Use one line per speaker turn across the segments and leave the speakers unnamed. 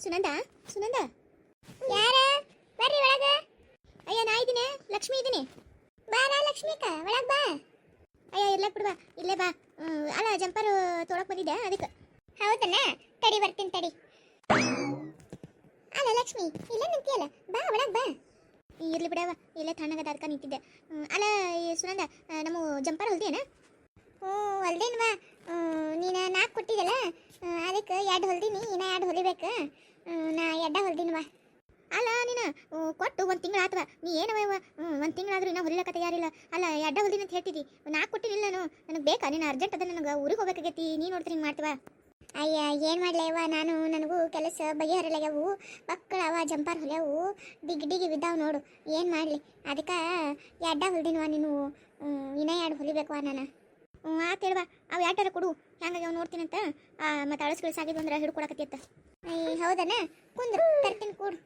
ಸುನಂದ ಸುನಂದ ಯಾರ ಬರ್ರಿ ಒಳಗ. ಅಯ್ಯ ನಾ ಇದ್ದೀನಿ, ಲಕ್ಷ್ಮಿ ಇದ್ದೀನಿ. ಬಾರ ಲಕ್ಷ್ಮಿಕ ಒಳಗ್ ಬಾ. ಅಯ್ಯ ಇರ್ಲಕ್ ಬಿಡ್ವಾ, ಇಲ್ಲೇ ಬಾ. ಅಲ್ಲ ಜಂಪರ್ ತೊಳಕ್ ಬಂದಿದ್ದೆ ಅದಕ್ಕೆ. ಹೌದಲ್ಲ, ತಡಿ ಬರ್ತೀನಿ ತಡಿ. ಅಲ್ಲ ಲಕ್ಷ್ಮಿ ಇಲ್ಲ ನಿಂತಿಯಲ್ಲ, ಬಾ ಒಳಗ್ ಬಾ. ಇರ್ಲಿ ಬಿಡವ, ಇಲ್ಲೇ ತಣ್ಣಗದ ಅದಕ್ಕೆ ನಿಂತಿದ್ದೆ. ಅಲ್ಲ ಸುನಂದ, ನಮ್ಮ ಜಂಪರ್ ಹೊಲ್ದೇನ? ಹ್ಞೂ ಹೊಲ್ದೇನ್ವಾ. ನೀನು 4 ಕೊಟ್ಟಿದ್ದಲ್ಲ, ಅದಕ್ಕೆ 2 ಹೊಲ್ದೀನಿ, ಇನ್ನೂ 2 ಹೊಲಿಬೇಕು. ನಾ 2 ಹೊಲ್ದೀನಿವಾ. ಅಲ್ಲ ನೀನು ಕೊಟ್ಟು 1 ತಿಂಗಳು ಆತವ, ನೀ ಏನವ 1 ತಿಂಗಳಾದ್ರೂ ಇನ್ನೂ ಹೊಲಿಲಕ್ಕ ತಯಾರಿಲ್ಲ. ಅಲ್ಲ 2 ಹೊಲ್ದಿನ ಅಂತ ಹೇಳ್ತಿದ್ದಿ, 4 ಕೊಟ್ಟಿನಿಲ್ಲ ನಾನು. ನನಗೆ ಬೇಕಾ? ನೀನು ಅರ್ಜೆಂಟ್ ಅದ, ನನಗೆ ಊರಿಗೆ ಹೋಗ್ಬೇಕಾಗೈತಿ, ನೀನು ನೋಡ್ತೀನಿ ಹಿಂಗೆ ಮಾಡ್ತೀವ. ಅಯ್ಯ ಏನು ಮಾಡ್ಲೇವ, ನನಗೂ ಕೆಲಸ ಬಗೆಹರಲಾಗ್ಯಾವು. ಮಕ್ಕಳವ ಜಂಪರ್ ಹೊಲ್ಯಾವು, ಡಿಗಿ ಬಿದ್ದಾವು ನೋಡು. ಏನು ಮಾಡಲಿ, ಅದಕ್ಕೆ 2 ಹೊಲ್ದಿನವ. ನೀನು ಇನ್ನೂ 2 ಹೊಲಿಬೇಕವ ನಾನು. ಆತ ಹೇಳ್ವಾ, ಅವು 2 ಕೊಡು, ಹೆಂಗಾಗ್ಯಾವ ನೋಡ್ತೀನಂತ. ಮತ್ತು ಅಳಸ್ಗಳು ಸಾಗಿದ್ವು ಅಂದ್ರೆ ಹಿಡ್ಕೊಡಕತ್ತಿತ್ತ. ಹೌದನ, ಕುಂದ್ರು ತರ್ತೀನಿ ಕೂಡು.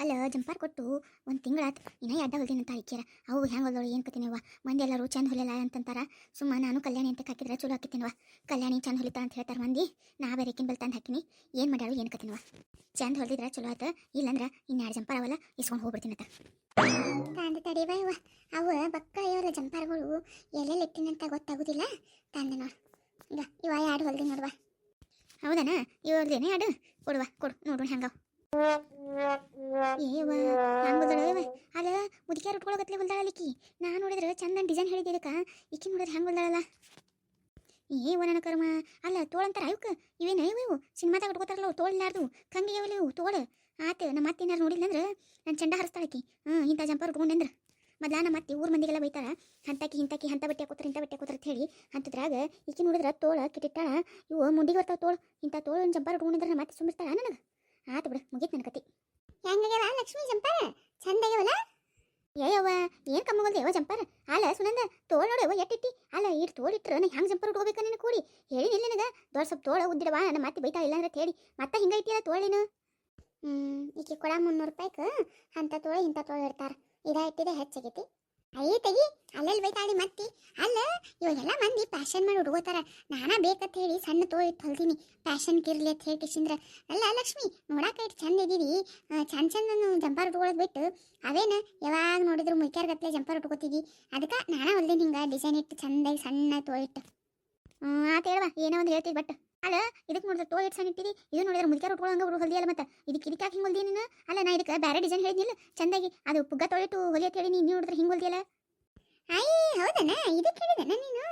ಅಲ್ಲ ಜಂಪರ್ ಕೊಟ್ಟು 1 ತಿಂಗಳಾತು, ಇನ್ನೂ 2 ಹೊಲ್ದಿನಂತ ಇಕ್ಕ್ಯಾರ. ಅವು ಹೆಂಗೆ ಹೊಲ್ದೋಳು ಏನು ಕತ್ತಿನವ. ಮಂದಿ ಎಲ್ಲರೂ ಚಂದ ಹೊಲಿಯಲ್ಲ ಅಂತಂತಾರ. ಸುಮ್ಮ ನಾನು ಕಲ್ಯಾಣಿ ಅಂತ ಹಾಕಿದ್ರೆ ಚಲೋ ಹಾಕಿದ್ದೀನವ. ಕಲ್ಯಾಣಿ ಚಂದ ಹೊಲಿತಾ ಅಂತ ಹೇಳ್ತಾರೆ ಮಂದಿ. ನಾ ಬೇರೆಕಿನ ಬಲ್ ತಂದು ಹಾಕಿನಿ. ಏನು ಮಾಡ್ಯಾಳು ಏನು ಕತ್ತಿನವ. ಚಂದ ಹೊಲ್ದಿದ್ರೆ ಚಲೋ ಆತ, ಇಲ್ಲಂದ್ರೆ ಇನ್ನು 2 ಜಂಪರ್ ಅವಲ್ಲ, ಇಸ್ಕೊಂಡು ಹೋಗ್ಬಿಡ್ತೀನಂತ. ತಂದು ತಡಿವಾ ಇವ, ಅವು ಬಕ್ಕ ಇವರ ಜಂಪರ್ಗಳು ಎಲ್ಲೆಲ್ಲಿ ಇಟ್ಟಿನಂತ ಗೊತ್ತಾಗೋದಿಲ್ಲ. ತಂದೆ ನೋಡು, ಈಗ ಇವ 2 ಹೊಲ್ದಿ ನೋಡುವ. ಹೌದನ, ಇವ್ರದೇನೆ 2 ಕೊಡುವ, ಕೊಡು ನೋಡು ಹೆಂಗ. ಏವ ಹಂಗೆ ಅಲ್ಲ ಮುದುಕಿಯಾರು ಉಟ್ಕೊಳಗತ್ಲೆ ಹೊಲ್ದಾಳಲಿಕ್ಕಿ. ನಾ ನೋಡಿದ್ರೆ ಚಂದ ಡಿಸೈನ್ ಹೇಳಿದ್ದೆ ಇದಕ್ಕೆ, ಈಕಿ ನೋಡಿದ್ರೆ ಹೆಂಗೆ ಹೊಲ್ದಾಳಲ್ಲ. ನನ್ನ ಕರ್ಮ. ಅಲ್ಲ ತೋಳಂತಾರ ಇವಕ್ಕೆ, ಇವೇನು ಇವು ಸಿನಿಮಾದಾಗ ಉಟ್ಕೋತಾರಲ್ಲ ತೋಳಿಲ್ಲಾರ್ದು, ಕಂಗಿಗೆ ಇವು ತೋಳು. ಆತು ನಮ್ಮ ಮತ್ತೆ ಏನಾರು ನೋಡಿಲ್ಲಂದ್ರೆ ನಾನು ಚಂಡ ಹರಿಸ್ತಾಳಕಿ. ಇಂಥ ಜಂಪರ್ ಉಟ್ಕೊಂಡೆಂದ್ರೆ ಮೊದಲ ನಮ್ಮ ಮತ್ತೆ ಊರು ಮಂದಿಗೆಲ್ಲ ಬೈತಾರ, ಇಂಥ ಬಟ್ಟೆ ಹಾಕೋತಾರೆ ಇಂಥ ಬಟ್ಟೆ ಹಾಕೋತಾರೆ ಅಂತ ಹೇಳಿ. ಅಂತದ್ರಾಗ ಈಕಿ ನೋಡಿದ್ರೆ ತೋಳ ಕಿಟ್ಟಿಟ್ಟಾಳ. ಇವು ಮುಂಡಿಗೆ ಬರ್ತಾವ ತೋಳು. ಇಂಥ ತೋಳು ಜಂಪರ್ ಉಟ್ಕೊಂಡಿದ್ರೆ ನಮ್ಮ ಮತ್ತೆ ಸುಮ್ಮಿರ್ತಾಳ ನನಗೆ. ಆತು ಬಿಡು, ಮುಗೀತು ನನ್ನ ಕತಿ. ಹೆಂಗಾಗ್ಯಾವ ಲಕ್ಷ್ಮಿ ಜಂಪರ್? ಚಂದಾಗ್ಯಾವಲ್ಲ? ಏಯವ್ವ ಏನು ಕಮ್ಮಗಲ್ದು ಯಾವ ಜಂಪರ್. ಅಲ್ಲ ಸುನಂದ, ತೋಳು ನೋಡವ ಎಟ್ಟಿಟ್ಟಿ. ಅಲ್ಲ ಇಟ್ಟು ತೋಳಿಟ್ರೆ ನಾ ಹೆಂಗೆ ಜಂಪರ್ ಉಟ್ಕೋಬೇಕ ನೀನು ಕೂಡಿ ಹೇಳಿನಿಲ್ಲ ನನಗೆ. ದೊಡ್ಡ ಸ್ವಲ್ಪ ತೋಳ ಉದ್ದಿಡವಾ, ನನ್ನ ಮತ್ತೆ ಬೈತಾ ಇಲ್ಲ ಅಂದ್ರೆ ಹೇಳಿ ಮತ್ತೆ ಹಿಂಗೆ ಐತಿಯಲ್ಲ ತೋಳಿನ. ಈಕೆ ಕೊಡ 300 ರೂಪಾಯಿಗೆ ಅಂಥ ತೋಳು ಇಂಥ ತೋಳು ಇಡ್ತಾರೆ. ಇಟ್ಟಿದೆ ಹೆಚ್ಚಾಗೈತಿ. ಅಯ್ಯ ತೆಗಿ, ಅಲ್ಲೆಲ್ಲಿ ಬೈತಾಳಿ ಮತ್ತೆ. ಅಲ್ಲ ಇವಾಗೆಲ್ಲ ಮಂದಿ ಫ್ಯಾಷನ್ ಮಾಡಿ ಹುಡುಗೋತಾರ. ನಾನಾ ಬೇಕಂತ ಹೇಳಿ ಸಣ್ಣ ತೋಳು ಇಟ್ಟು ಹೊಲ್ದೀನಿ, ಫ್ಯಾಷನ್ಗೆ ಇರಲಿ ಅಂತ ಹೇಳಿ ಕಿಶಿಂದ್ರೆ. ಅಲ್ಲ ಲಕ್ಷ್ಮಿ, ನೋಡಾಕ ಇಟ್ಟು ಚಂದ ಇದ್ದೀವಿ. ಚಂದ ಜಂಪರ್ ಉಟ್ಕೊಳ್ಳೋದು ಬಿಟ್ಟು ಅವೇನು ಯಾವಾಗ ನೋಡಿದ್ರು ಮುಖ್ಯಾರ್ಗತ್ಲೆ ಜಂಪರ್ ಉಟ್ಕೋತೀವಿ. ಅದಕ್ಕೆ ನಾನಾ ಹೊಲ್ದೀನಿ ಹಿಂಗೆ ಡಿಸೈನ್ ಇಟ್ಟು ಚಂದಾಗಿ ಸಣ್ಣ ತೋಳು ಇಟ್ಟು. ಆತ ಹೇಳುವ, ಏನೋ ಒಂದು ಹೇಳ್ತೀವಿ. ಬಟ್ ಅಲ್ಲ ಇದಕ್ಕೆ ನೋಡಿದ್ರೆ ತೋಳು ಇಟ್ಟು ಸಣ್ಣ ಇಟ್ಟಿದಿ, ಇದು ನೋಡಿದ್ರೆ ಮುಖ್ಯಾರ ಉಟ್ಕೊಳ್ಳೋಂಗೆ ಹೊಲ್ದಿಯಲ್ಲ. ಮತ್ತೆ ಇದಕ್ಕೆ ಯಾಕೆ ಹಿಂಗೆ ಹೊಲ್ದಿ ನೀನು? ಅಲ್ಲ ನಾ ಇದಕ್ಕೆ ಬೇರೆ ಡಿಸೈನ್ ಹೇಳಿದ್ನಿಲ್ಲ ಚಂದಾಗಿ, ಅದು ಪುಗ್ಗ ತೋಳಿಟ್ಟು ಹೊಲಿಯತ್ ಹೇಳಿ ನೀನು ನೋಡಿದ್ರೆ ಹಿಂಗೆ ಹೊಲ್ದಿಯಲ್ಲ. ಅಯ್ಯ ಹೌದನ, ಇದಕ್ಕೆ ಹೇಳಿದನ ನೀನು?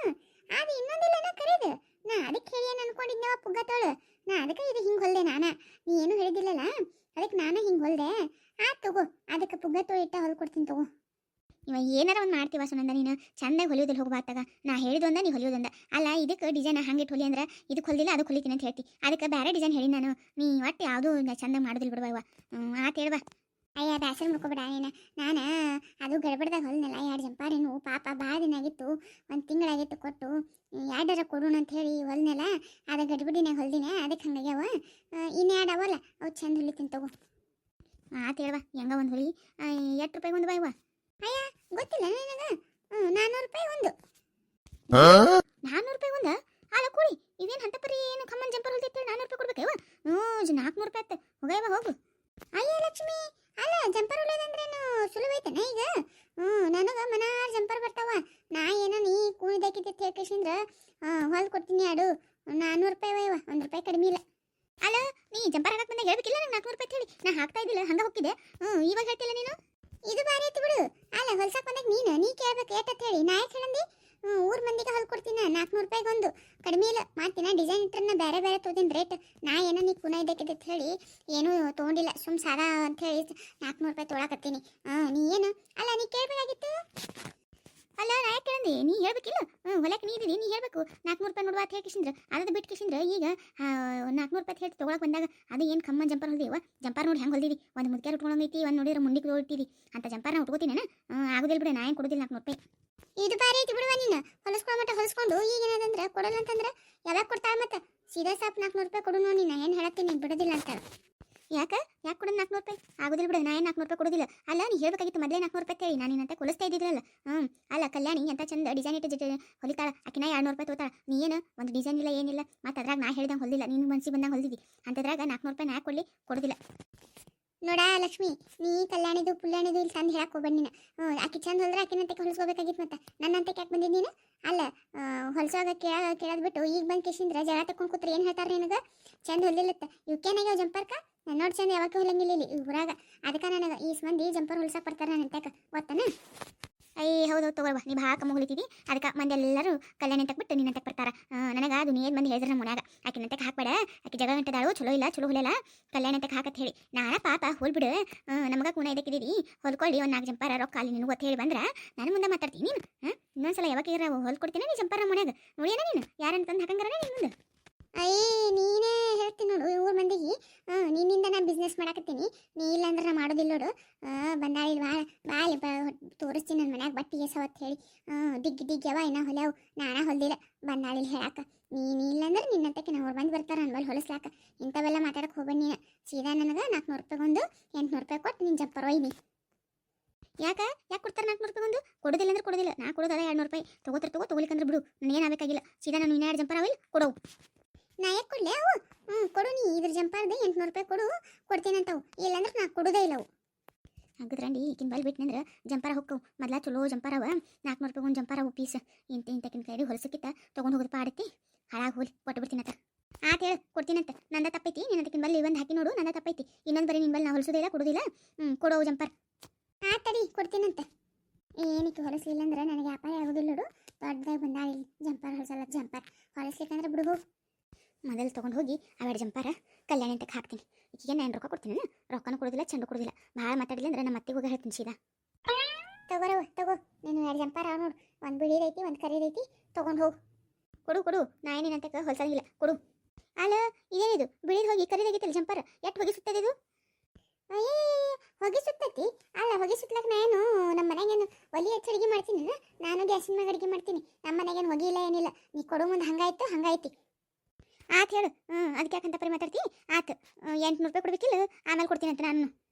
ಅದು ಇನ್ನೊಂದಿಲ್ಲ ಕರೀದು. ನಾ ಅದಕ್ಕೆ ಹೇಳಿ ಏನು ಅನ್ಕೊಂಡಿದ್ನವ ಪುಗ್ಗ ತೋಳು. ನಾ ಅದಕ್ಕೆ ಇದು ಹಿಂಗೆ ಹೊಲ್ದೆ ನಾನ. ನೀ ಏನು ಹೇಳಿದ್ದಿಲ್ಲಲ್ಲ, ಅದಕ್ಕೆ ನಾನು ಹಿಂಗೆ ಹೊಲ್ದೆ. ತಗೋ, ಅದಕ್ಕೆ ಪುಗ್ಗ ತೋಳು ಇಟ್ಟ ಹೊಲ್ಕೊಡ್ತೀನಿ ತಗೋ. ಇವಾಗ ಏನಾರ ಒಂದು ಮಾಡ್ತೀವ ಸುನಂದ, ನೀನು ಚಂದಾಗಿ ಹೊಲಿಯೋದಿಲ್ಲ ಹೋಗ್ಬಾರ್ತಾಗ. ನಾ ಹೇಳಿದೊಂದ ನೀ ಹೊಲಿಯೋದೊಂದ. ಅಲ್ಲ ಇದಕ್ಕೆ ಡಿಸೈನ್ ಹಂಗಿಟ್ಟು ಹೊಲಿ ಅಂದ್ರೆ ಇದಕ್ಕೆ ಹೊಲಿಲ್ಲ ಅದಕ್ಕೆ ಹೊಲಿತೀನಿ ಅಂತ ಹೇಳ್ತಿ. ಅದಕ್ಕೆ ಬೇರೆ ಡಿಸೈನ್ ಹೇಳಿ ನಾನು. ನೀ ಒಟ್ಟು ಯಾವುದೂ ಚಂದಾಗಿ ಮಾಡೋದಿಲ್ಲ ಬಿಡುವ ಇವ. ಆತ ಹೇಳ್ವಾ. ಅಯ್ಯ ಬ್ಯಾಸರ ಮಾಡ್ಕೊಬೇಡ ನೀನು. ನಾನು ಅದು ಗಡ್ಬಡ್ದಾಗ ಹೊಲಿನಲ್ಲ 2 ಜಂಪಾರೇನು ಪಾಪ ಭಾಳ ದಿನ ಆಗಿತ್ತು, 1 ತಿಂಗಳಾಗಿತ್ತು ಕೊಟ್ಟು. 2 ಕೊಡೋಣ ಅಂತ ಹೇಳಿ ಹೊಲಿನಲ್ಲ, ಅದು ಗಡ್ಬಡಿನಾಗ ಹೊಲ್ದಿನ, ಅದಕ್ಕೆ ಹಂಗಾಗ್ಯಾವ. ಇನ್ನು 2 ಅವಲ್ಲ, ಅವು ಚಂದ ಹೊಲಿತೀನಿ ತಗೋ. ಆತ ಹೇಳ್ವಾ, ಹೆಂಗ ಒಂದು ಹೊಲಿ. ಎಷ್ಟು ರೂಪಾಯಿ ಒಂದು ಬಾಯ್ವ? ಅಯ್ಯ ಗೊತ್ತಿಲ್ಲ ನನಗೆ. 400 ರೂಪಾಯಿ ಒಂದು. 400 ರೂಪಾಯಿ ಒಂದು? ಅಲ್ಲ ಕೂಡಿ ಇವೇನು ಹಂತಪರಿ ಏನು ಕಮ್ಮನ್ ಜಂಪರ್ ಹೊಲ್ದಿತ್ತು 400 ರೂಪಾಯಿ ಕೊಡ್ಬೇಕವ? 400 ರೂಪಾಯಿ ಆಯ್ತು. ಹೋಗಯ್ಯವ ಹೋಗು. ಅಯ್ಯ ಲಕ್ಷ್ಮಿ, ಅಲ್ಲ ಜಂಪರ್ ಹೊಲಿಯೋದಂದ್ರೇನು ಸುಲಭ ಐತನ ಈಗ? ನನಗೆ ಮನಾರ್ ಜಂಪರ್ ಬರ್ತಾವ. ನಾ ಏನೋ ನೀ ಕೂಣಿದಾಕಿದ್ದೆ ಹೇಳ್ಕೇಶಂದ್ರೆ ಹೊಲ್ದು ಕೊಡ್ತೀನಿ. 400 ರೂಪಾಯಿ ಒಯ್ಯವ, 1 ರೂಪಾಯಿ ಕಡಿಮೆ ಇಲ್ಲ. ಅಲ್ಲ ನೀ ಜಂಪರ್ ಹಾಕಕ್ಕೆ ಬಂದಾಗ ಹೇಳ್ಬೇಕಿಲ್ಲ ನಂಗೆ 400 ರೂಪಾಯಿ ಹೇಳಿ. ನಾ ಹಾಕ್ತಾ ಇದ್ದಿಲ್ಲ, ಹಂಗೆ ಹೋಗಿದ್ದೆ. ಇವಾಗ ಹೇಳ್ತಿಲ್ಲ ನೀನು. ಇದು ಬಾರಿ ಐತಿ ಬಿಡು. ಅಲ್ಲ ಹೊಲ್ಸಕ್ಕೆ ಬಂದಾಗ ನೀ ಕೇಳ್ಬೇಕು ಏಟತ್ ಹೇಳಿ. ನಾ ಯಾಕೆ ಹೇಳಂದಿ? ಊರ್ ಮಂದಿಗೆ ಹೊಲ್ಕೊಡ್ತೀನಿ 400 ರೂಪಾಯಿಗೆ ಒಂದು, ಕಡಿಮೆ ಇಲ್ಲ. ಮಾಡ್ತೀನ ಡಿಸೈನ್ ಇಟ್ಟರನ್ನ ಬೇರೆ ಬೇರೆ ತೊಗೊಂಡಿನಿ ರೇಟ್. ನಾ ಏನೋ ನೀ ಕುನ ಇದ್ದಕ್ಕಿದ್ದ ಹೇಳಿ ಏನೂ ತೊಗೊಂಡಿಲ್ಲ, ಸುಮ್ ಸಾದಾ ಅಂತ ಹೇಳಿ 400 ರೂಪಾಯಿ ತೊಗೊಳಕತ್ತೀನಿ. ನೀ ಏನು ಅಲ್ಲ ನೀ ಕೇಳಬೇಕಾಗಿತ್ತು. ಅಲ್ಲ ನಾ ಯಾಕೆ ಕೇಳಂದಿ? ನೀ ಹೇಳ್ಬೇಕಿಲ್ಲ. ಹೊಲಕ್ಕೆ ನೀ ಇದ್ದೀನಿ, ನೀ ಹೇಳ್ಬೇಕು 400 ರೂಪಾಯಿ ನೋಡುವ ಅಂತ ಹೇಳ್ಕಿಸಿಂದ್ರೆ. ಅದ್ ಬಿಟ್ಟು ಕಿಸಿಂದ್ರೆ ಈಗ 400 ರೂಪಾಯಿ ಹೇಳಿ ತೊಗೊಳಕ್ಕೆ ಬಂದಾಗ ಅದು ಏನು ಕಮ್ಮನ್ ಜಂಪರ್ ಹೊಲ್ದಿವ. ಜಂಪರ್ ನೋಡಿ ಹೆಂಗೆ ಹೊಲ್ದಿದಿ, ಒಂದು ಮುದ್ಕೆ ಉಟ್ಕೊಂಡೈತಿ, ಒಂದು ನೋಡಿದ್ರೆ ಮುಂಡಿಗೆ ತೊಗೊಳ್ತಿದಿ. ಅಂತ ಜಂಪರ್ನ ಉಟ್ಕೋತೀನೇನ? ಆಗೋದಿಲ್ಲ ಬಿಡು, ನಾ ಏನು ಕೊಡೋದಿಲ್ಲ 400 ರೂಪಾಯಿ. ಇದು ಬಾರಿ ಐತಿ ಬಿಡುವ ನೀನು. ಹೊಲಿಸ್ಕೊಳ್ಳೋ ಮಟ್ಟ ಹೊಲಿಸ್ಕೊಂಡು ಈಗ ಏನದಂದ್ರೆ ಕೊಡಲ್ಲ ಅಂತಂದ್ರೆ ಯಾವಾಗ ಕೊಡ್ತಾಳೆ ಮತ್ತೆ? ಸೀದಾ ಸಾಪ್ 400 ರೂಪಾಯಿ ಕೊಡು ನೋಡಿ. ನಾ ಏನು ಹೇಳತ್ತೀನಿ ಬಿಡೋದಿಲ್ಲ ಅಂತಾಳೆ. ಯಾಕೆ ಯಾಕೆ ಕೊಡೋದು 400 ರೂಪಾಯಿ ಆಗೋದಿಲ್ಲ ಬಿಡು, ನಾ ಏನು 400 ರೂಪಾಯಿ ಕೊಡೋದಿಲ್ಲ. ಅಲ್ಲ ನೀ ಹೇಳ್ಬೇಕಾಗಿತ್ತು ಮೊದಲೇ 400 ರೂಪಾಯಿ ಕೇಳಿ, ನಾನು ನಿನ್ನಂತೆ ಕೊಲಿಸ್ತಾ ಇದ್ದಿದ್ರಲ್ಲ. ಅಲ್ಲ ಕಲ್ಯಾಣಿ ಎಂತ ಚಂದ ಡಿಸೈನ್ ಇಟ್ಟು ಹೊಲಿತಾಳ, ಆಕಿನ 200 ರೂಪಾಯಿ ತೋತಾಳ. ನೀ ಏನು ಒಂದು ಡಿಸೈನ್ ಇಲ್ಲ ಏನಿಲ್ಲ, ಮತ್ತು ಅದ್ರಾಗ ನಾ ಹೇಳ್ದಂಗೆ ಹೊಲಿದಿಲ್ಲ, ನೀನು ಮನ್ಸಿಗೆ ಬಂದಂಗೆ ಹೊಲಿದಿದ್ದಿ. ಅಂತದ್ರಾಗ 400 ರೂಪಾಯಿ ನಾ ಕೊಡಲಿ ಕೊಡೋದಿಲ್ಲ. ನೋಡ ಲಕ್ಷ್ಮಿ, ನೀ ಕಲ್ಯಾಣಿದು ಪುಲ್ಯಾಣಿದು ಇಲ್ಲಿ ತಂದು ಹೇಳಕ್ಕೆ ಹೋಗ್ಬೇಡಿ ನೀನು. ಆಕಿ ಚಂದ ಹೊಲ್ದ್ರೆ ಆಕಿನಂತೆ ಹೊಲಿಸ್ಕೋಬೇಕಾಗಿತ್ತು, ಮತ್ತೆ ನನ್ನಂತೆ ಯಾಕೆ ಬಂದಿದ್ದು ನೀನು? ಅಲ್ಲ ಹೊಲ್ಸೋಗ ಕೇಳೋದು ಬಿಟ್ಟು ಈಗ ಬಂದು ಕಿಶಿಂದ್ರೆ ಜಗಳ ತಕೊಂಡು ಕೂತ್ರೆ ಏನು ಹೇಳ್ತಾರೆ ನಿನಗೆ? ಚಂದ ಹೊಲಿಲ್ಲತ್ತ ಇವಕ್ಕೇನಾಗ್ಯಾವ ಜಂಪರ್ಕ? ನಾನು ನೋಡಿ ಚಂದ ಯಾವಾಗ ಹೊಲಂಗಿಲ್ಲ ಇಲ್ಲಿ ಊರಾಗ. ಅದಕ್ಕೆ ನನಗೆ ಈ ಮಂದಿ ಜಂಪರ್ ಹೊಲ್ಸಕ್ಕೆ ಬರ್ತಾರೆ ನಂತ್ಯಾಕ ಗೊತ್ತಾನ? ಹೌದು ತಗೋಳ್ಬ, ನೀ ಭಾಳ ಕಮ್ಮ ಹೊಲಿತಿದ್ದಿ, ಅದಕ್ಕೆ ಮಂದಿ ಎಲ್ಲರೂ ಕಲ್ಯಾಣಿ ಅಂತ ಬಿಟ್ಟು ನಿನ್ನಂತೆ ಬರ್ತಾರೆ. ನನಗೆ ಅದು ನೀನು ಮಂದಿ ಹೇಳಿದ್ರೆ ನಮ್ಮ ಮನ್ಯಾಗ ಆಕಿನಂತೆ ಹಾಕ್ಬೇಡ, ಆಕಿ ಜಗ ಗಂಟೆದಾಳು ಚಲೋ ಇಲ್ಲ ಚಲೋ ಹೊಲಿಯಲ್ಲ, ಕಲ್ಯಾಣಿ ಅಂತ ಹಾಕತ್ ಹೇಳಿ. ನಾನ ಪಾಪ ಹೊಲ್ಬಿಡು, ನಮಗೆ ಕೂನ ಇದಕ್ಕಿದ್ದೀರಿ, ಹೊಲ್ಕೊಳ್ಳಿ ಒಂದು 4 ಜಂಪರ ರೊಕ್ಕ ಅಲ್ಲಿ ನಿನಗೆ ಗೊತ್ತು ಹೇಳಿ ಬಂದ್ರೆ ನಾನು ಮುಂದೆ ಮಾತಾಡ್ತೀನಿ. ನೀನು ಇನ್ನೊಂದ್ಸಲ ಯಾವಾಗ ಹೊಲ್ಕೊಡ್ತೀನಿ ನೀ ಜಂಪರ್ ನಮ್ಮ ಮನ್ಯಾಗ ನೋಡಿಯನ ನೀನು ಯಾರನ್ನ ತಂದು ಹಾಕಂಗಾರ ನೀನು ಮುಂದೆ. ನೀನೇ ಹೇಳ್ತೀನಿ ನೋಡು ಊರ ಮಂದಿಗೆ, ನಿನ್ನಿಂದ ನಾನು ಬಿಸ್ನೆಸ್ ಮಾಡಾಕತ್ತೀನಿ, ನೀ ಇಲ್ಲ ಅಂದ್ರೆ ನಾ ಮಾಡೋದಿಲ್ಲ ನೋಡು. ಬಂದಾಳಿ ತೋರಿಸ್ತೀನಿ ನನ್ನ ಮನ್ಯಾಗ ಬಟ್ಟೆ ಎಸವತ್ತು ಹೇಳಿ. ದಿಗ್ ಯಾವ ಏನೋ ಹೊಲ್ಯಾವು, ನಾನಾ ಹೊಲ್ದಿಲ್ಲ ಬಂದಾಳಿ ಹೇಳಾಕ. ನೀನು ಇಲ್ಲಂದ್ರೆ ನಿನ್ನಂತಕ್ಕೆ ನಾವು ಬಂದು ಬರ್ತಾರೆ ನನ್ನ ಬಲ್ಲಿ ಹೊಲಿಸ್ಲಾಕ. ಇಂಥವೆಲ್ಲ ಮಾತಾಡಕ್ಕೆ ಹೋಗ್ಬೇಡಿ ನೀನು. ಸೀದಾ ನನಗೆ 400 ರೂಪಾಯಿಗೊಂದು 800 ರೂಪಾಯಿ ಕೊಟ್ಟು ನಿನ್ನ ಜಂಪರ್ ಒಯ್ನಿ. ಯಾಕೆ ಕೊಡ್ತಾರೆ 400 ರೂಪಾಯಿಗೊಂದು? ಕೊಡೋದಿಲ್ಲ ಅಂದ್ರೆ ಕೊಡೋದಿಲ್ಲ, ನಾ ಕೊಡೋದು ಅದ 200 ರೂಪಾಯಿ. ತಗೋಲಿಕ್ಕಂದ್ರೆ ಬಿಡು, ನಾನು ಏನಾಗಬೇಕಾಗಿಲ್ಲ. ಸೀದಾ ನಾನು 2 ಜಂಪರ್ ಅವಿಲ್ಲ ಕೊಡವು. ನಾ ಯಾಕೆ ಕೊಡಲಿ ಅವು? ಕೊಡು, ನೀ ಇದ್ರ ಜಂಪರ್ದು 800 ರೂಪಾಯಿ ಕೊಡ್ತೀನಿ ಅಂತವು, ಇಲ್ಲಾಂದ್ರೆ ನಾ ಕೊಡೋದೇ ಇಲ್ಲ ಅವು. ಹಾಗಿದ್ರಂಡಿ ಈಗಿನ ಬಲ್ ಬಿಟ್ನಂದ್ರೆ ಜಂಪರ ಹೊಕ್ಕವು. ಮೊದಲ ಚಲೋ ಜಂಪರ್ ಅವ, 400 ರೂಪಾಯಿ ಒಂದು ಜಂಪರ್ ಅವು ಪೀಸ್. ಇಂತಕಿನ ಕೈಲಿ ಹೊಲಸಕ್ಕಿತ್ತ ತೊಗೊಂಡು ಹೋಗೋದು ಪಾಡೈತಿ, ಹಾಳಾಗಿ ಹೋಲಿ ಕೊಟ್ಟು ಬಿಡ್ತೀನಂತ. ಹೇಳಿ ಕೊಡ್ತೀನಂತ. ನಂದ ತಪ್ಪೈತಿ, ನಿನ್ನದಕ್ಕಿನ ಬಲ್ಲಿ ಒಂದು ಹಾಕಿ ನೋಡು, ನಂದ ತಪ್ಪೈತಿ. ಇನ್ನೊಂದು ಬರೀ ನಿನ್ನ ಬಲ್ಲಿ ನಾ ಹೊಲಿಸೋದಿಲ್ಲ ಕೊಡೋದಿಲ್ಲ. ಕೊಡೋವು ಜಂಪರ್. ತಡಿ ಕೊಡ್ತೀನಂತ. ಏನಕ್ಕೆ ಹೊಲಿಸ್ಲಿಲ್ಲ ಅಂದ್ರೆ ನನಗೆ ವ್ಯಾಪಾರ ಆಗೋದಿಲ್ಲ ನೋಡು. ದೊಡ್ಡದಾಗಿ ಬಂದಾಳಿ ಜಂಪರ್ ಹೊಲಿಸಲ್ಲ, ಜಂಪರ್ ಹೊಲಿಸ್ಲಿಕ್ಕಂದ್ರೆ ಬಿಡು. ಮೊದಲು ತೊಗೊಂಡು ಹೋಗಿ ಅವೆರಡು ಜಂಪರ ಕಲ್ಯಾಣಿ ಅಂತಕ್ಕೆ ಹಾಕ್ತೀನಿ. ಈಗೇನು ನಾನು ರೊಕ್ಕ ಕೊಡ್ತೀನಿ, ರೊಕ್ಕನೂ ಕೊಡೋದಿಲ್ಲ ಚಂಡು ಕೊಡೋದಿಲ್ಲ. ಭಾಳ ಮಾತಾಡಿಲ್ಲ ಅಂದ್ರೆ ನಮ್ಮ ಅತ್ತಿಗೆ ಹೋಗಿ ಹೇಳ್ತೀನಿ ಸೀದಾ. ತಗೋ ನೀನು 2 ಜಂಪರ್ ಅವ ನೋಡು, ಒಂದು ಬಿಳಿದೈತಿ ಒಂದು ಕರಿದೈತಿ, ತೊಗೊಂಡು ಹೋಗು. ಕೊಡು ನಾ ಏನೇನಂತಕ್ಕೆ ಹೊಲ್ಸಂಗಿಲ್ಲ, ಕೊಡು. ಅಲ್ಲ ಇದೇನಿದು ಬಿಳಿದು ಹೋಗಿ ಕರಿದಾಗಿತ್ತಲ್ಲ ಜಂಪರ್, ಎಷ್ಟು ಹೊಗೆ ಸುತ್ತದ ಇದು? ಹೊಗೆ ಸುತ್ತತಿ? ಅಲ್ಲ ಹೊಗೆ ಸುತ್ತಲಕ್ಕೆ ನಾನು ನಮ್ಮ ಮನೆಗೇನು ಒಲಿ ಹಚ್ಚಿ ಅಡುಗೆ ಮಾಡ್ತೀನಿ, ನಾನು ಗ್ಯಾಸಿನ ಮ್ಯಾಗ ಅಡುಗೆ ಮಾಡ್ತೀನಿ. ನಮ್ಮ ಮನೆಗೇನು ಹೊಗೆ ಇಲ್ಲ ಏನಿಲ್ಲ. ನೀ ಕೊಡು ಮುಂದೆ ಹಂಗಾಯ್ತಿ. ಹೇಳು. ಅದಕ್ಕೆ ಯಾಕಂತ ಪರಿ ಮಾತಾಡ್ತಿ? 800 ರೂಪಾಯಿ ಕೊಡ್ಬೇಕಿಲ್ಲ, ಆಮೇಲೆ ಕೊಡ್ತೀನಿ ಅಂತ ನಾನು.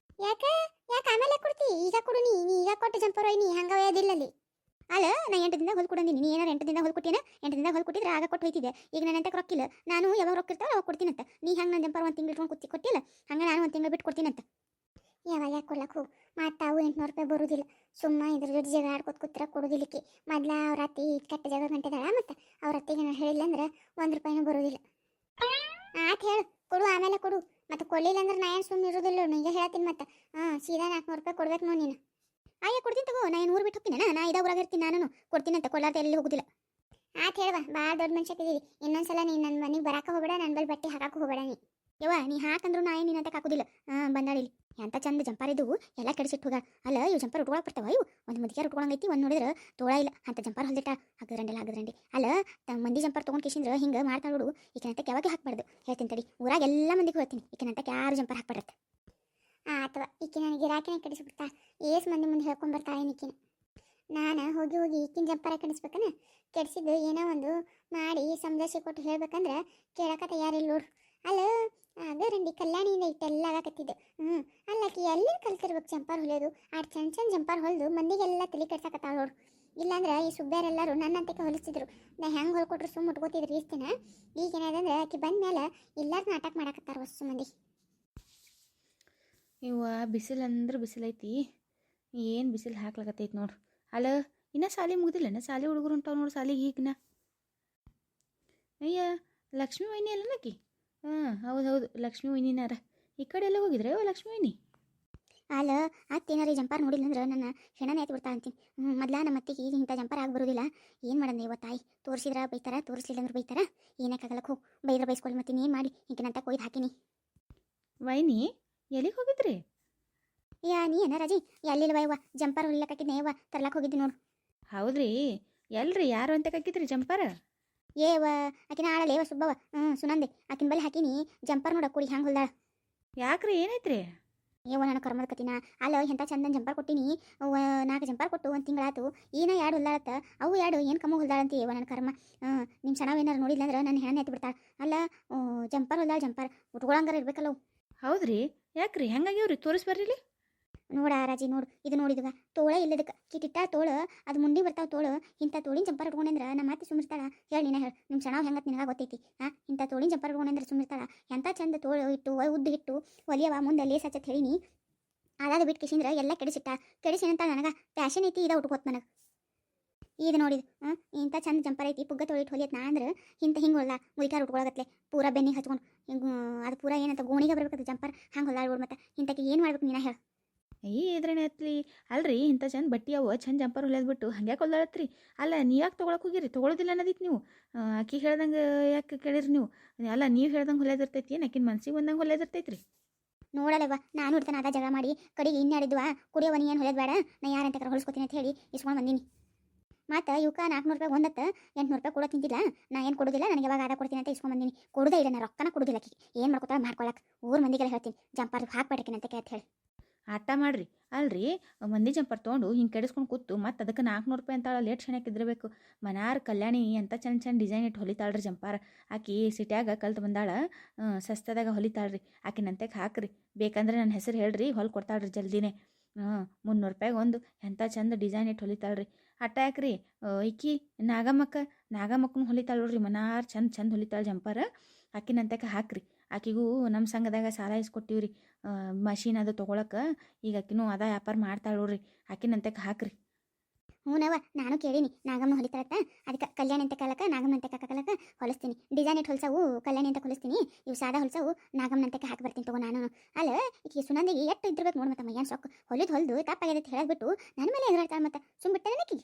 ಯಾಕೆ ಆಮೇಲೆ ಕೊಡ್ತಿ? ಈಗ ಕೊಡು. ನೀ ಈಗ ಕೊಟ್ಟು ಜಂಪರ್ ಒಯ್ನಿ, ಹಂಗೆ ಒಯ್ಯೋದಿಲ್ಲ ಅಲ್ಲಿ. ಅಲ್ಲ ನಾ 8 ದಿನದಾಗ ಹೊಲ್ ಕೊಡಂದಿನಿ, ನೀ ಏನಾರು 8 ದಿನದಾಗ ಹೊಲ್ ಕೊಟ್ಟಿನ? 8 ದಿನದಾಗ ಹೊಲ್ ಕೊಟ್ಟಿದ್ರೆ ಆಗ ಕೊಟ್ಟು ಹೋಯ್ತಿದ್ದೆ. ಈಗ ನನ್ನ ಅಂತಕ್ಕೆ ರೊಕ್ಕಿಲ್ಲ, ನಾನು ಯಾವಾಗ ರೊಕ್ಕ ಇರ್ತಾವೆ ಅವಾಗ ಕೊಡ್ತೀನಂತ. ನೀ ಹಂಗೆ ನನ್ನ ಜಂಪರ್ 1 ತಿಂಗಳು ಇಟ್ಕೊಂಡು ಕೊಟ್ಟಿಲ್ಲ, ಹಂಗೆ ನಾನು 1 ತಿಂಗಳು ಬಿಟ್ಟು ಕೊಡ್ತೀನಂತ. ಯಾವಾಗ ಕೊಡ್ಲಕ್ಕೆ ಹೋಗು, ಮತ್ತು ಅವು 800 ರೂಪಾಯಿ ಬರೋದಿಲ್ಲ. ಸುಮ್ಮ ಇದ್ರ ಜೊತೆ ಜಗ ಆಡ್ಕೊತ ಕೂತ್ರ ಕೊಡೋದಿಲ್ಲಕ್ಕೆ. ಮೊದ್ಲ ಅವ್ರ ಅತ್ತಿ ಕೆಟ್ಟ ಜಗ ಗಂಟೆದಾಳ, ಮತ್ತು ಅವ್ರ ಅತ್ತಿಗೆ ನಾನು ಹೇಳಿಲ್ಲ ಅಂದ್ರೆ 1 ರೂಪಾಯಿನೂ ಬರೋದಿಲ್ಲ. ಹೇಳು ಕೊಡು, ಆಮೇಲೆ ಕೊಡು. ಮತ್ತು ಕೊಡಲಿಲ್ಲ ಅಂದ್ರೆ ನಾ ಏನು ಸುಮ್ಮನೆ ಇರೋದಿಲ್ಲ, ಈಗ ಹೇಳ್ತೀನಿ. ಮತ್ತು ಸೀದಾ 400 ರೂಪಾಯಿ ಕೊಡ್ಬೇಕು ನೋಡಿ ನೀನು. ಕೊಡ್ತೀನಿ ತಗೋ, ನಾ ಏನು ಊರು ಬಿಟ್ಟು ಹೋಗ್ತೀನಿ, ನಾ ಇದಾಗ ಊರಾಗ ಇರ್ತೀನಿ. ನಾನು ಕೊಡ್ತೀನಿ ಅಂತ ಕೊಡ್ಲಾರ್ದ ಎಲ್ಲಿ ಹೋಗೋದಿಲ್ಲ. ಹೇಳುವ, ಭಾಳ ದೊಡ್ಡ ಮನುಷ್ಯಕಿದ್ದೀವಿ. ಇನ್ನೊಂದ್ಸಲ ನೀನು ನನ್ನ ಮನೆಗೆ ಬರಾಕ ಹೋಗಬೇಡ, ನನ್ನ ಬಳಿ ಬಟ್ಟೆ ಹಾಕಕ್ಕೆ ಹೋಗಬೇಡ. ನೀ ಯವ್ವ ನೀ ಹಾಕಂದ್ರು ನಾ ಏನು ನಿನ್ನಂತ ಹಾಕೋದಿಲ್ಲ. ಬಂದಾಳಿಲಿ ಎಂತ ಚಂದ ಜಂಪರ್ ಇದ್ದವು ಎಲ್ಲ ಕೆಡಿಸಿಟ್ಟು ಹೋಗ. ಅಲ್ಲ ಇವು ಜಂಪರ್ ಉಟ್ಕೊಳಕ್ಕೆ ಬರ್ತಾವ, ಇವು ಒಂದು ಮುದುಕಿಯಾರು ಉಟ್ಕೊಳಂಗೈತಿ, ಒಂದು ನೋಡಿದ್ರೆ ತೋಳ ಇಲ್ಲ ಅಂತ ಜಂಪರ್ ಹೊಲ್ದಿಟ್ಟ. ಹಾಗದ್ರಂಡಿ ಅಲ್ಲ ಮಂದಿ ಜಂಪರ್ ತೊಗೊಂಡು ಕಿಶಿಂದ್ರೆ ಹಿಂಗೆ ಮಾಡ್ತಾ ನೋಡು. ಈಕಿನಂತಕ್ಕೆ ಯಾವಾಗ ಹಾಕ್ಬಾರ್ದು ಹೇಳ್ತೀನಿ ತಡಿ. ಊರಾಗ ಎಲ್ಲ ಮಂದಿಗೆ ಹೇಳ್ತೀನಿ, ಈಕಿನಂತಕ್ಕೆ ಯಾರು ಜಂಪರ್ ಹಾಕ್ಬಾರ್ದು. ಅಥವಾ ಈಕಿ ನನಗೆ ಗಿರಾಕಿನೇ ಕೆಡಿಸ್ಬಿಡ್ತಾ, ಏಸ್ ಮಂದಿ ಮುಂದೆ ಹೇಳ್ಕೊಂಡು ಬರ್ತಾಳೆ ಈಕಿನ. ನಾನು ಹೋಗಿ ಈಕಿನ ಜಂಪರ ಕೆಡಿಸ್ಬೇಕನ? ಕೆಡಿಸಿದ್ದು ಏನೋ ಒಂದು ಮಾಡಿ ಸಮಜಾಯಿಷಿ ಕೊಟ್ಟು ಹೇಳ್ಬೇಕಂದ್ರೆ ಕೇಳಕ್ಕೆ ತಯಾರಿಲ್ಲ ನೋಡು. ಅಲ್ಲ ಅದರಂಡಿ ಕಲ್ಯಾಣಿಯಿಂದ ಇಟ್ಟೆಲ್ಲ ಆಗಕತ್ತಿದ್ದು. ಅಲ್ಲಕಿ ಎಲ್ಲಿ ಕಲ್ತಿರ್ಬೇಕು ಜಂಪರ್ ಹೊಲಿಯೋದು? ಚಂದ ಜಂಪರ್ ಹೊಲಿದು ಮಂದಿಗೆಲ್ಲ ತಲೆ ಕೆಡ್ಸಾಕತ್ತಾಳ ನೋಡು. ಇಲ್ಲಾಂದ್ರೆ ಈ ಸುಬ್ಬ್ಯಾರೆಲ್ಲರೂ ನನ್ನಂತಕ್ಕೆ ಹೊಲಿಸ್ತಿದ್ರು, ನಾ ಹೆಂಗೆ ಹೊಲ್ಕೊಟ್ರು ಸುಮ್ಮ ಮುಟ್ಕೋತಿದ್ರು ಇಷ್ಟಿನ. ಈಗೇನಾದಂದ್ರೆ ಆಕಿ ಬಂದ ಮೇಲೆ ಎಲ್ಲರೂ ನಾಟಕ ಮಾಡಾಕತ್ತಾರ ಹೊಸ ಮಂದಿ.
ಇವ ಬಿಸಿಲು ಅಂದ್ರೆ ಬಿಸಿಲೈತಿ, ಏನು ಬಿಸಿಲು ಹಾಕ್ಲಾಕತ್ತೈತಿ ನೋಡು. ಅಲ್ಲ ಇನ್ನೂ ಸಾಲಿ ಮುಗ್ದಿಲ್ಲನ? ಸಾಲಿ ಹುಡುಗರು ಹೊಂಟಾವ ನೋಡು ಸಾಲಿಗೆ ಈಗಿನ. ಅಯ್ಯ ಲಕ್ಷ್ಮೀ ವೈನಿ ಅಲ್ಲನಕಿ? ಹೌದು ಲಕ್ಷ್ಮೀ ವೈನಿನಾರ. ಈ ಕಡೆ ಎಲ್ಲ ಹೋಗಿದ್ರೆ ಲಕ್ಷ್ಮೀ ವೈನಿ?
ಅಲ್ಲ ಅತ್ತೇನಾರ ಜಂಪರ್ ನೋಡಿಲ್ಲ ಅಂದ್ರೆ ನನ್ನ ಹೆಣನೇ ಆಯ್ತು ಬಿಡ್ತಾ ಅಂತೀನಿ. ಮೊದ್ಲ ನಮ್ಮ ಅತ್ತಿಗೆ ಈಗ ಇಂಥ ಜಂಪರ್ ಆಗಿ ಬರೋದಿಲ್ಲ. ಏನು ಮಾಡೋದು ಇವತ್ತು ತಾಯಿ? ತೋರಿಸಿದ್ರೆ ಬೈತಾರ, ತೋರಿಸ್ಲಿಲ್ಲ ಅಂದ್ರೆ ಬೈತಾರ. ಏನಕ್ಕಾಗಲ್ಲ ಹೋಗಿ ಬೈದ್ರೆ ಬೈಸ್ಕೊಳ್ಳಿ. ಮತ್ತೆ ಏನು ಮಾಡಿ ಹಿಂಗೆ ಕೊಯ್ದು ಹಾಕಿನಿ.
ವೈನಿ ಎಲ್ಲಿಗೆ ಹೋಗಿದ್ರಿ?
ನೀ ಏನ ರಜಿ ಎಲ್ಲಿಲ್ಲ ವಯ್ವ, ಜಂಪರ್ ಹೊಲಿಲಕ್ಕಾಕಿದ್ನೆ ಯವ್ವ, ತರ್ಲಕ್ಕೆ ಹೋಗಿದ್ದಿ ನೋಡು.
ಹೌದ್ರಿ, ಎಲ್ರಿ ಯಾರು ಅಂತ ಹಾಕಿದ್ರಿ ಜಂಪರ್?
ಆಕಿನ ಆಳಲೇವ ಸುಬ್ಬವ, ಸುನಂದೆ ಆಕಿನ ಬಲ್ಲಿ ಹಾಕಿನಿ ಜಂಪರ್ ನೋಡ ಕುಡಿ ಹ್ಯಾಂಗೆ ಹೊಲ್ದಾಳ.
ಯಾಕ್ರಿ ಏನಾಯ್ತ್ರಿ?
ನನ್ನ ಕರ್ಮದ ಕತಿನ. ಅಲ್ಲ ಎಂಥ ಚಂದನ್ ಜಂಪರ್ ಕೊಟ್ಟಿನಿ, 4 ಜಂಪರ್ ಕೊಟ್ಟು 1 ತಿಂಗಳಾತು. ಏನ 2 ಹೊಲ್ದಾಳತ್ತ, ಅವು 2 ಏನು ಕಮ್ಮ ಹೊಲ್ದಾಳಂತ ನನ್ನ ಕರ್ಮ. ನಿಮ್ಮ ಸಣ್ಣವೇನಾರು ನೋಡಿಲ್ಲ ಅಂದ್ರೆ ನನ್ನ ಹೆಣ್ಣು ಎತ್ತು ಬಿಡ್ತಾಳೆ. ಅಲ್ಲ ಜಂಪರ್ ಹೊಲ್ದಾಳ, ಜಂಪರ್ ಉಟ್ಕೊಳಂಗಾರ ಇರ್ಬೇಕಲ್ಲ ಅವು.
ಹೌದ್ರಿ ಯಾಕ್ರಿ ಹೆಂಗಾಗ್ಯಾವ್ರಿ ತೋರಿಸ್ಬರ್ರಿ ಇಲ್ಲಿ.
ನೋಡ ರಾಜಿ ನೋಡು ಇದು ನೋಡಿದ್ಗ ತೋಳ ಇಲ್ಲದಕ್ಕೆ ಕಿಟ್ಟಿಟ್ಟ ತೋಳ ಅದು ಮುಂಡಿ ಬರ್ತಾವ ತೋಳು ಇಂಥ ತೋಳಿನ ಜಂಪರ್ ಇಟ್ಕೊಂಡ್ರೆ ನಮ್ಮ ಮಾತಿ ಸುಮಿರ್ತಾಳ ಹೇಳಿ ನೀನ ಹೇಳಿ ನಿಮ್ಮ ಸಣ್ಣ ಹೆಂಗತ್ ನಿನಗೆ ಗೊತ್ತೈತಿ ಇಂಥ ತೋಳಿನ ಜಂಪರ್ ಇಟ್ಕೊಂಡ್ರೆ ಸುಮಿರ್ತಾಳ ಎಂಥ ಚಂದ ತೋಳು ಇಟ್ಟು ಉದ್ದು ಇಟ್ಟು ಒಲಿಯವ ಮುಂದೆ ಲೇಸ್ ಹಚ್ಚತ್ ಹೇಳಿ ನೀ ಅದಾದ ಬಿಟ್ಟು ಕಿಸಿಂದ್ರೆ ಎಲ್ಲ ಕೆಡಿಸಿನಂತ ನನಗೆ ಪ್ಯಾಶನ್ ಐತಿ ಇದ ಉಟ್ಕೋತ್ ನನಗೆ ಇದು ನೋಡಿದು ಇಂಥ ಚಂದ ಜಂಪರ್ ಐತಿ ಪುಗ್ಗ ತೊಳಿಟ್ಟು ಹೊಲಿಯತ್ ನಾ ಅಂದ್ರೆ ಹಿಂಗೆ ಹೊಲ್ಲ ಮುದಿಕಾರ ಉಟ್ಕೊಳಗತ್ಲೆ ಪೂರಾ ಬೆನ್ನಿಗೆ ಹಚ್ಕೊಂಡು ಅದು ಪೂರಾ ಏನಂತ ಗೋಣಿಗೆ ಬರ್ಬೇಕದು ಜಂಪರ್ ಹಂಗೆ ಹೊಲ್ದಾಡ್ಬಿಡು ಮತ್ತೆ ಇಂಥಕ್ಕೆ ಏನು ಮಾಡ್ಬೇಕು ನೀನ ಹೇಳು
ಇದ್ರೇನೆ ಹತ್ಲಿ ಅಲ್ರಿ ಇಂಥ ಚಂದ ಬಟ್ಟೆ ಅವು ಚಂದ ಜಂಪರ್ ಹೊಲಿಯೋದ್ಬಿಟ್ಟು ಹಂಗೆ ಕೊಲ್ದಾಳತ್ರಿ. ಅಲ್ಲ ನೀವ್ಯಾಕೆ ತೊಗೊಳಕ್ಕೆ ಹೋಗಿರಿ ತೊಗೊಳೋದಿಲ್ಲ ಅನ್ನೋದಿತ್ತು ನೀವು. ಆಕಿ ಹೇಳ್ದಂಗೆ ಯಾಕೆ ಕೇಳಿರಿ ನೀವು. ಅಲ್ಲ ನೀವು ಹೇಳ್ದಂಗೆ ಹೊಲಿಯೋದಿರ್ತೈತಿ ಏನು ಆಕಿನ ಮನ್ಸಿಗೆ ಬಂದಂಗೆ ಹೊಲಿಯೋದಿರ್ತೈತಿ ರೀ.
ನೋಡಲ್ಲವ ನಾನು ಇಡ್ತಾನೆ ಅದ ಜಗಳ ಮಾಡಿ ಕಡೆಗೆ ಇನ್ನಾಡಿದ್ವಾ ಕುಡಿಯೋವ ನೀ ಏನು ಹೊಲಿಯೋದು ಬೇಡ ನಾ ಯಾರಂತ ಕರ ಹೊಲಿಸ್ಕೊತೀನಿ ಅಂತ ಹೇಳಿ ಇಸ್ಕೊಂಡು ಬಂದೀನಿ. ಮತ್ತು ಇವಕ್ಕೆ 400 ರೂಪಾಯಿ ಒಂದತ್ತು 800 ರೂಪಾಯಿ ಕೊಡೋ ತಿಂತಿಲ್ಲ ನಾ ಏನು ಕೊಡೋದಿಲ್ಲ ನನಗೆ ಯಾವಾಗ ಆದ ಕೊಡ್ತೀನಿ ಅಂತ ಇಸ್ಕೊಂಡು ಬಂದೀನಿ. ಕೊಡೋದೇ ಇಲ್ಲ ನಾ ರೊಕ್ಕನ ಕೊಡೋದಿಲ್ಲ ಆಕಿಗೆ ಏನು ಮಾಡ್ಕೊತಾಳೆ ಮಾಡ್ಕೊಳಕ್ಕೆ ಊರು ಮಂದಿಗೆಲ್ಲ ಹೇಳ್ತೀನಿ ಜಂಪರ್ ಹಾಕ್ಬೇಡಕಿನಂತ ಅಂತ ಹೇಳಿ
ಆಟ ಮಾಡ್ರಿ ಅಲ್ರಿ ಮಂದಿ ಜಂಪರ್ ತೊಗೊಂಡು ಹಿಂಗೆ ಕೆಡಿಸ್ಕೊಂಡು ಕೂತು ಮತ್ತು ಅದಕ್ಕೆ 400 ರೂಪಾಯಿ ಅಂತಾಳ ಲೇಟ್ ಶೆಣಕ್ಕಿದ್ದಿರಬೇಕು. ಮನಾರ್ ಕಲ್ಯಾಣಿ ಅಂತ ಚಂದ ಡಿಸೈನ್ ಇಟ್ಟು ಹೊಲಿತಾಳ್ರಿ ಜಂಪಾರ. ಆಕಿ ಸಿಟ್ಯಾಗ ಕಲ್ತು ಬಂದಾಳ ಸಸ್ತದಾಗ ಹೊಲಿತಾಳ್ರಿ. ಆಕಿನಂತೆಗೆ ಹಾಕ್ರಿ ಬೇಕಂದ್ರೆ ನನ್ನ ಹೆಸರು ಹೇಳ್ರಿ ಹೊಲ್ ಕೊಡ್ತಾಳ್ರಿ ಜಲ್ದಿನೇ. 300 ರೂಪಾಯಿಗೆ ಒಂದು ಎಂಥ ಚಂದ ಡಿಸೈನ್ ಇಟ್ಟು ಹೊಲಿತಾಳ್ರಿ. ಆಟ ಯಾಕ್ರಿ ಈಕಿ ನಾಗಮ್ಮಕ್ಕೂ ಹೊಲಿತಾಳ ನೋಡ್ರಿ ಮನಾರ್ ಚಂದ ಹೊಲಿತಾಳೆ ಜಂಪರ. ಆಕಿನಂತೆಗೆ ಹಾಕ್ರಿ. ಆಕಿಗೂ ನಮ್ಮ ಸಂಘದಾಗ ಸಾಲ ಇಸ್ಕೊಟ್ಟಿವ್ರಿ ಮಷೀನ್ ಅದು ತೊಗೊಳಕ್ಕೆ. ಈಗ ಆಕಿನೂ ಅದ ವ್ಯಾಪಾರ ಮಾಡ್ತಾಳೆ ನೋಡ್ರಿ ಆಕಿನಂತೆಗೆ ಹಾಕ್ರಿ.
ಹ್ಞೂನವ ನಾನು ಕೇಳೀನಿ ನಾಗಮ್ಮ ಹೊಲಿತಾಳತ್ತ ಅದಕ್ಕೆ ಕಲ್ಯಾಣಿ ಅಂತ ಕಾಲಕ್ಕೆ ನಾಗಮ್ಮನಂತೆ ಕಾಕಲಕ್ಕೆ ಹೊಲಿಸ್ತೀನಿ. ಡಿಸೈನ್ ಇಟ್ಟು ಹೊಲ್ಸವು ಕಲ್ಯಾಣಿ ಅಂತ ಹೊಲಿಸ್ತೀನಿ. ಇವು ಸಾದಾ ಹೊಲ್ಸವು ನಾಗಮ್ಮನಂತೆ ಹಾಕಿ ಬರ್ತೀನಿ ತಗೋ ನಾನು. ಅಲ್ಲ ಈಗ ಸುನಂದಿಗೆ ಎಷ್ಟು ಇದ್ದಿರ್ಬೇಕು ನೋಡಿ ಮತ್ತೆ ಮೈಯಾನ್ ಸೊಕ್ಕು ಹೊಲಿದು ತಪ್ಪಾಗ್ಯದ ಅಂತ ಹೇಳದ್ಬಿಟ್ಟು ನನ್ನ ಮೇಲೆ ಎದುರಾಡ್ತಾಳೆ ಮತ್ತೆ ಸುಮ್ಬಿಟ್ಟೆ ನನಗೆ.